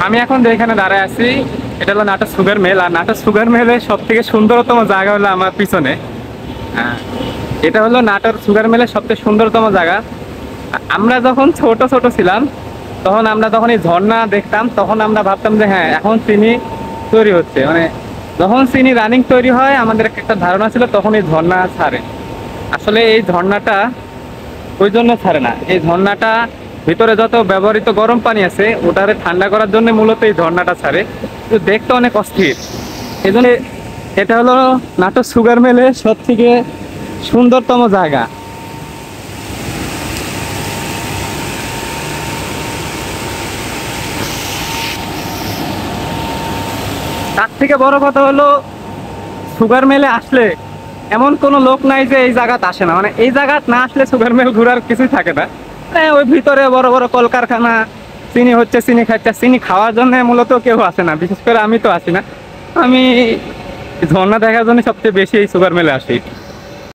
আমি এখন যেখানে দাঁড়ায় আছি এটা হলো নাটোর সুগার মিল। আর নাটোর সুগার মিলের সব থেকে সুন্দরতম জায়গা হলো আমার পিছনে। আহ, এটা হলো নাটোর সুগার মিলের সবচেয়ে সুন্দরতম জায়গা। আমরা যখন ছোট ছোট ছিলাম তখন আমরা যখন এই ঝর্ণা দেখতাম তখন আমরা ভাবতাম যে হ্যাঁ এখন চিনি তৈরি হচ্ছে, মানে যখন চিনি রানিং তৈরি হয় আমাদের একটা ধারণা ছিল তখন এই ঝর্ণা ছাড়ে। আসলে এই ঝর্ণাটা ওই জন্য ছাড়ে না, এই ঝর্ণাটা ভিতরে যত ব্যবহৃত গরম পানি আছে ওটারে ঠান্ডা করার জন্য মূলত এই ঝর্ণাটা ছাড়ে। তো দেখতে অনেক অস্থির, এই জন্য এটা হলো নাটোর সুগার মিলের সব থেকে সুন্দরতম জায়গা। তার থেকে বড় কথা হলো সুগার মিলে আসলে এমন কোনো লোক নাই যে এই জায়গাতে আসে না, মানে এই জায়গাত না আসলে সুগার মিল ঘোরার কিছুই থাকে না। ওই ভিতরে বড় বড় কলকারখানা, চিনি হচ্ছে, চিনি খাচ্ছে, চিনি খাওয়ার জন্য মূলত কেউ আসে না, বিশেষ করে আমি তো আসি না। আমি ঝর্ণা দেখার জন্য সবচেয়ে বেশি এই সুগার মিলে আসি।